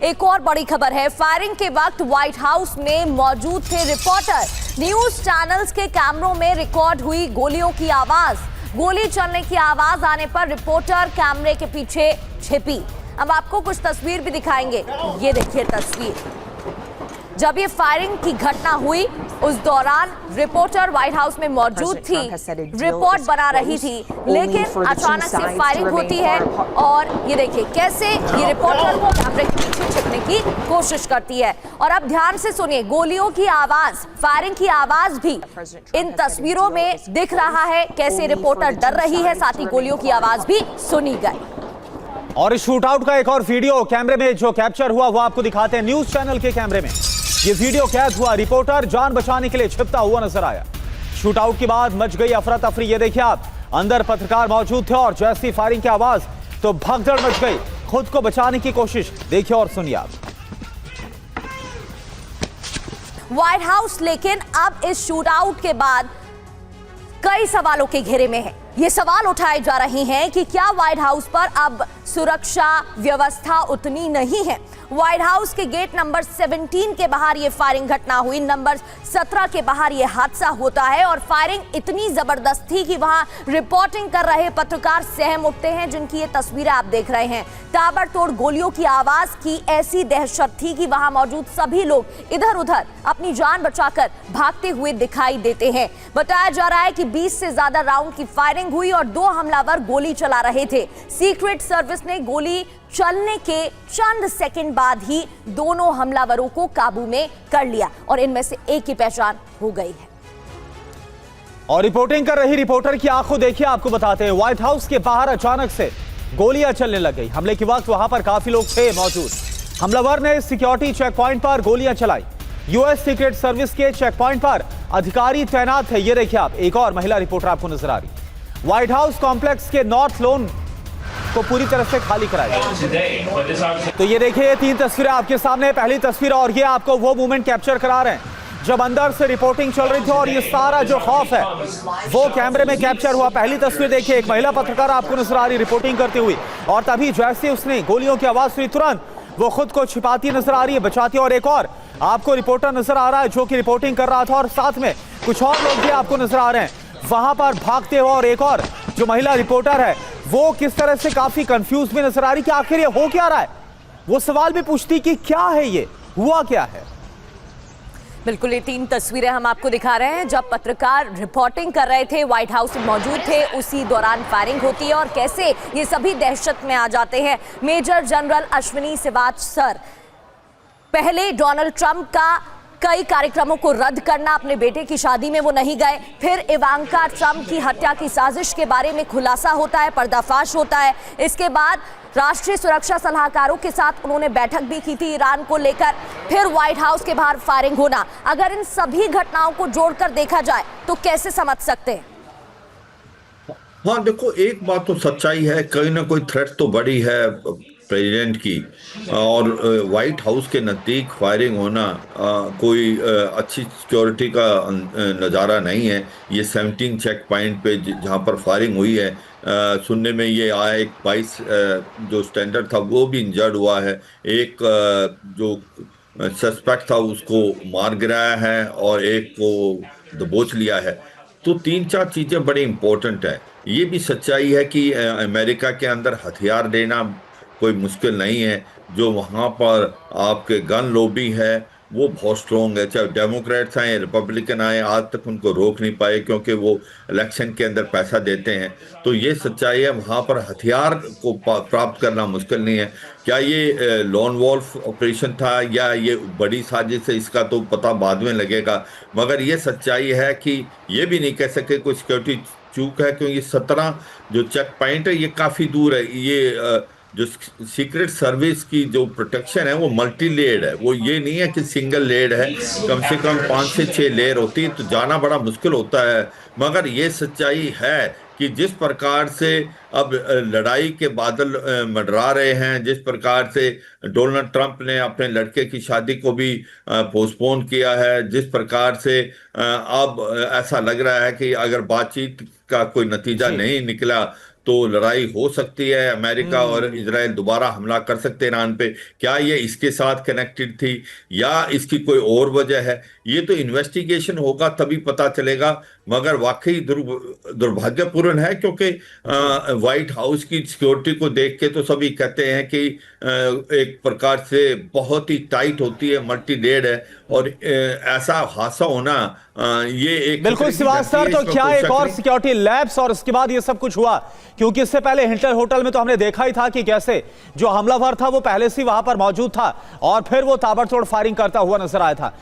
एक और बड़ी खबर है, फायरिंग के वक्त व्हाइट हाउस में मौजूद थे रिपोर्टर। न्यूज चैनल्स के कैमरों में रिकॉर्ड हुई गोलियों की आवाज। गोली चलने की आवाज आने पर रिपोर्टर कैमरे के पीछे छिपी। अब आपको कुछ तस्वीर भी दिखाएंगे। ये देखिए तस्वीर, जब ये फायरिंग की घटना हुई उस दौरान रिपोर्टर व्हाइट हाउस में मौजूद थी, रिपोर्ट बना रही थी, लेकिन अचानक से फायरिंग होती है और ये देखिए कैसे ये रिपोर्टर कैमरे के पीछे छिपने की कोशिश करती है। और अब ध्यान से सुनिए, गोलियों की आवाज, फायरिंग की आवाज भी इन तस्वीरों में दिख रहा है, कैसे रिपोर्टर डर रही है, साथ ही गोलियों की आवाज भी सुनी गई। और इस शूट आउट का एक और वीडियो कैमरे में जो कैप्चर हुआ वो आपको दिखाते हैं। न्यूज चैनल के कैमरे में ये वीडियो कैद हुआ, रिपोर्टर जान बचाने के लिए छिपता हुआ नजर आया। शूट आउट के बाद मच गई अफरा तफरी। ये देखिए आप, अंदर पत्रकार मौजूद थे और जैसी फायरिंग की आवाज तो भगदड़ मच गई। खुद को बचाने की कोशिश देखिए और सुनिए आप। व्हाइट हाउस लेकिन अब इस शूट आउट के बाद कई सवालों के घेरे में है। ये सवाल उठाए जा रहे हैं कि क्या व्हाइट हाउस पर अब सुरक्षा व्यवस्था उतनी नहीं है। व्हाइट हाउस के गेट नंबर 17 के बाहर ये फायरिंग घटना हुई, नंबर 17 के बाहर ये हादसा होता है और फायरिंग इतनी जबरदस्त थी कि वहां रिपोर्टिंग कर रहे पत्रकार सहम उठते हैं, जिनकी ये तस्वीरें आप देख रहे हैं। ताबड़तोड़ गोलियों की आवाज की ऐसी दहशत थी कि वहां मौजूद सभी लोग इधर उधर अपनी जान बचाकर भागते हुए दिखाई देते हैं। बताया जा रहा है कि 20 से ज्यादा राउंड की फायरिंग हुई और 2 हमलावर गोली चला रहे थे। सीक्रेट सर्विस ने गोली चलने के चंद सेकंड बाद ही दोनों हमलावरों को काबू में कर लिया और इनमें से एक की पहचान हो गई है। और रिपोर्टिंग कर रही रिपोर्टर की आंखों देखिए, आपको बताते हैं। व्हाइट हाउस के बाहर अचानक से गोलियां चलने लग गई। हमले के वक्त वहां पर काफी लोग थे मौजूद। हमलावर ने सिक्योरिटी चेक पॉइंट पर गोलियां चलाई। यूएस सीक्रेट सर्विस के चेक पॉइंट पर अधिकारी तैनात है। ये देखिए आप, एक और महिला रिपोर्टर आपको नजर आ रही। व्हाइट हाउस कॉम्प्लेक्स के नॉर्थ लॉन को पूरी तरह से खाली कराया। तो ये देखिए 3 तस्वीरें आपके सामने। पहली तस्वीर और ये आपको वो मोमेंट कैप्चर करा रहे हैं जब अंदर से रिपोर्टिंग चल रही थी और ये सारा जो खौफ है वो कैमरे में कैप्चर हुआ। पहली तस्वीर देखिए, एक महिला पत्रकार आपको नजर आ रही रिपोर्टिंग करती हुई और तभी जैसे उसने गोलियों की आवाज सुनी तुरंत वो खुद को छिपाती नजर आ रही है, बचाती। और एक और आपको रिपोर्टर नजर आ रहा है जो कि रिपोर्टिंग कर रहा था और साथ में कुछ और लोग भी आपको नजर आ रहे हैं वहां पर भागते हुए। और एक और जो महिला रिपोर्टर है वो किस तरह से काफी कंफ्यूज भी नजर आ रही कि आखिर ये हो क्या रहा है। वो सवाल भी पूछती कि क्या है, ये हुआ क्या है। बिल्कुल, ये 3 तस्वीरें हम आपको दिखा रहे हैं जब पत्रकार रिपोर्टिंग कर रहे थे, व्हाइट हाउस में मौजूद थे, उसी दौरान फायरिंग होती है और कैसे ये सभी दहशत में आ जाते हैं। Major general Ashwini Siwach sir, पहले डोनाल्ड ट्रंप का कई कार्यक्रमों को रद्द करना, अपने बेटे की शादी में वो नहीं गए, फिर इवांका ट्रंप की हत्या की साजिश के बारे में खुलासा होता है, पर्दाफाश होता है। इसके बाद राष्ट्रीय सुरक्षा सलाहकारों के साथ उन्होंने बैठक भी की थी ईरान को लेकर, फिर व्हाइट हाउस के बाहर फायरिंग होना। अगर इन सभी घटनाओं को जोड़कर देखा जाए तो कैसे समझ सकते हैं? हाँ देखो, एक बात तो सच्चाई है, कहीं ना कोई थ्रेट तो बड़ी है प्रेसिडेंट की, और वाइट हाउस के नज़दीक फायरिंग होना कोई अच्छी सिक्योरिटी का नज़ारा नहीं है। ये 17 चेक पॉइंट पे जहाँ पर फायरिंग हुई है, सुनने में ये आया एक 22 जो स्टैंडर्ड था वो भी इंजर्ड हुआ है। एक जो सस्पेक्ट था उसको मार गिराया है और एक को दबोच लिया है। तो 3-4 चीज़ें बड़ी इंपॉर्टेंट है। ये भी सच्चाई है कि अमेरिका के अंदर हथियार देना कोई मुश्किल नहीं है। जो वहाँ पर आपके गन लॉबी है वो बहुत स्ट्रॉन्ग है, चाहे डेमोक्रेट्स आए रिपब्लिकन आए, आज तक उनको रोक नहीं पाए क्योंकि वो इलेक्शन के अंदर पैसा देते हैं। तो ये सच्चाई है, वहाँ पर हथियार को प्राप्त करना मुश्किल नहीं है। क्या ये लॉन वॉल्फ ऑपरेशन था या ये बड़ी साजिश है, इसका तो पता बाद में लगेगा। मगर ये सच्चाई है कि ये भी नहीं कह सके कोई सिक्योरिटी चूक है, क्योंकि 17 जो चेक पॉइंट है ये काफ़ी दूर है। ये जो सीक्रेट सर्विस की जो प्रोटेक्शन है वो मल्टी लेयर्ड है, वो ये नहीं है कि सिंगल लेयर्ड है। कम से कम 5 से 6 लेयर होती है, तो जाना बड़ा मुश्किल होता है। मगर ये सच्चाई है कि जिस प्रकार से अब लड़ाई के बादल मंडरा रहे हैं, जिस प्रकार से डोनाल्ड ट्रंप ने अपने लड़के की शादी को भी पोस्टपोन किया है, जिस प्रकार से अब ऐसा लग रहा है कि अगर बातचीत का कोई नतीजा नहीं निकला तो लड़ाई हो सकती है, अमेरिका और इजराइल दोबारा हमला कर सकते हैं ईरान पे। क्या ये इसके साथ कनेक्टेड थी या इसकी कोई और वजह है, ये तो इन्वेस्टिगेशन होगा तभी पता चलेगा। मगर वाकई दुर्भाग्यपूर्ण है, क्योंकि व्हाइट हाउस की सिक्योरिटी को देख के तो सभी कहते हैं कि एक प्रकार से बहुत ही टाइट होती है, मल्टी लेयर्ड है, और ऐसा हादसा होना ये एक बिल्कुल श्रीवास्तव, तो क्या एक और सिक्योरिटी लैब्स और उसके बाद ये सब कुछ हुआ? क्योंकि इससे पहले हिल्टन होटल में तो हमने देखा ही था कि कैसे जो हमलावर था वो पहले से वहां पर मौजूद था और फिर वो ताबड़तोड़ फायरिंग करता हुआ नजर आया था।